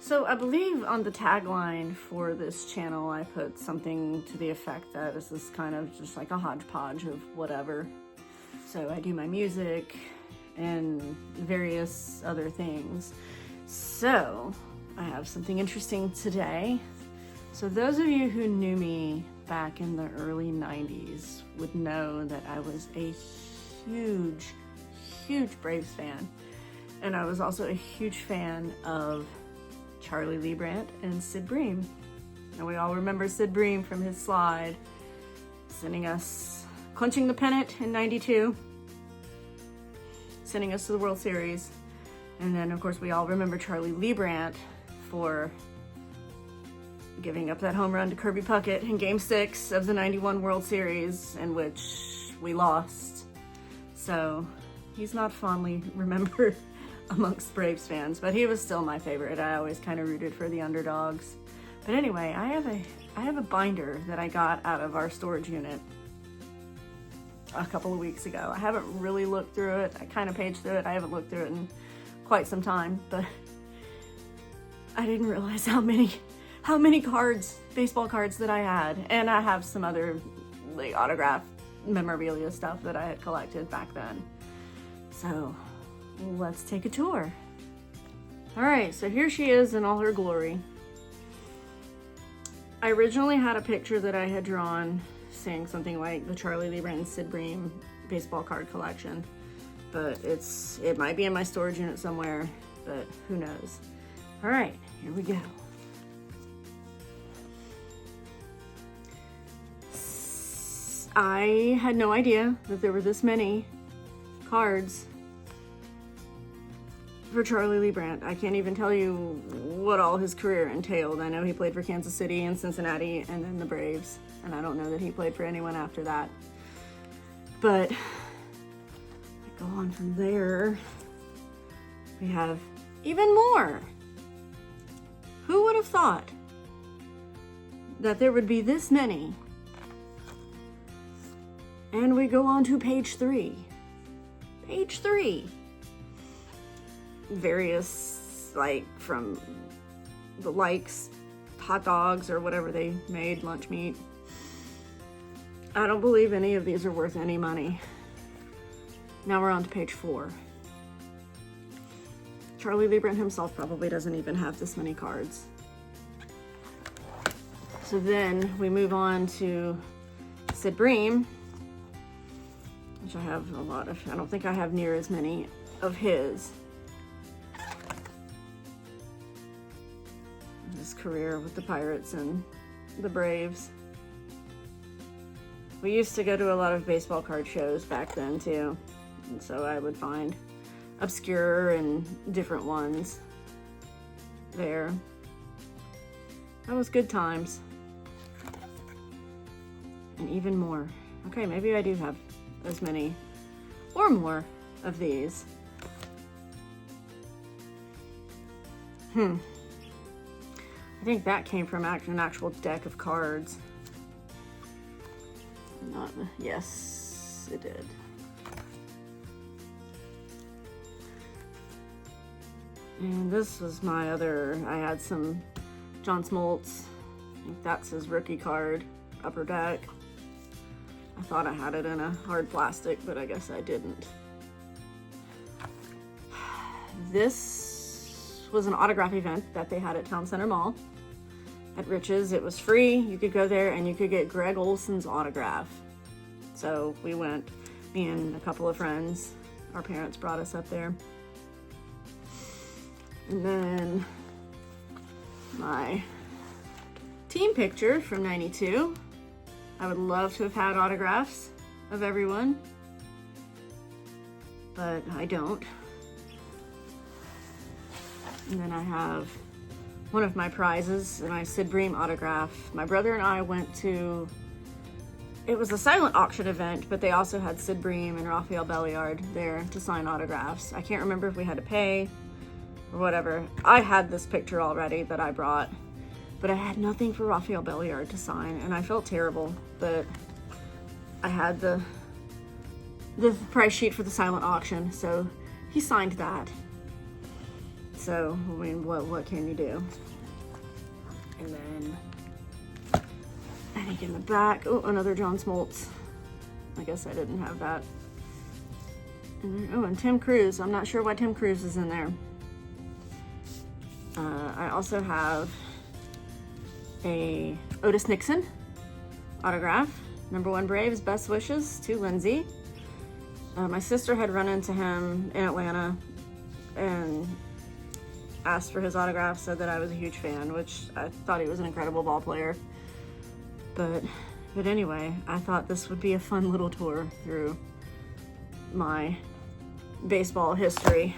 So I believe on the tagline for this channel, I put something to the effect that this is kind of just like a hodgepodge of whatever. So I do my music and various other things. So I have something interesting today. So those of you who knew me back in the early 90s would know that I was a huge Braves fan. And I was also a huge fan of Charlie Leibrandt and Sid Bream. And we all remember Sid Bream from his slide, sending us, clinching the pennant in '92, sending us to the World Series. And then of course we all remember Charlie Leibrandt for giving up that home run to Kirby Puckett in Game 6 of the '91 World Series, in which we lost. So he's not fondly remembered amongst Braves fans, but he was still my favorite. I always kind of rooted for the underdogs. But anyway, I have a binder that I got out of our storage unit a couple of weeks ago. I haven't really looked through it. I kind of paged through it. I haven't looked through it in quite some time, but I didn't realize how many cards, baseball cards that I had. And I have some other like autograph memorabilia stuff that I had collected back then. So let's take a tour. All right, so here she is in all her glory. I originally had a picture that I had drawn saying something like the Charlie Leibrandt and Sid Bream baseball card collection, but it might be in my storage unit somewhere, but who knows. All right, here we go. I had no idea that there were this many cards for Charlie Leibrandt. I can't even tell you what all his career entailed. I know he played for Kansas City and Cincinnati and then the Braves, and I don't know that he played for anyone after that. But I go on from there. We have even more. Who would have thought that there would be this many? And we go on to page 3. Page 3. Various, like, from the likes, hot dogs or whatever they made, lunch meat. I don't believe any of these are worth any money. Now we're on to page 4. Charlie Leibrandt himself probably doesn't even have this many cards. So then we move on to Sid Bream, which I have a lot of. I don't think I have near as many of his. His career with the Pirates and the Braves. We used to go to a lot of baseball card shows back then too, and so I would find obscure and different ones there. That was good times. And even more. Okay, maybe I do have as many or more of these. I think that came from an actual deck of cards. Yes, it did. And this was my other, I had some John Smoltz. I think that's his rookie card, Upper Deck. I thought I had it in a hard plastic, but I guess I didn't. This was an autograph event that they had at Town Center Mall at Rich's. It was free. You could go there and you could get Greg Olson's autograph. So we went, me and a couple of friends. Our parents brought us up there. And then my team picture from '92. I would love to have had autographs of everyone, but I don't. And then I have one of my prizes, my Sid Bream autograph. My brother and I went to, it was a silent auction event, but they also had Sid Bream and Rafael Belliard there to sign autographs. I can't remember if we had to pay or whatever. I had this picture already that I brought, but I had nothing for Rafael Belliard to sign, and I felt terrible, but I had the price sheet for the silent auction, so he signed that. So, I mean, what can you do? And then, I think in the back, oh, another John Smoltz. I guess I didn't have that. And then, oh, and Tim Crews. I'm not sure why Tim Crews is in there. I also have a Otis Nixon autograph. #1 Braves, best wishes to Lindsay. My sister had run into him in Atlanta and asked for his autograph, said that I was a huge fan, which I thought he was an incredible ball player. But anyway, I thought this would be a fun little tour through my baseball history.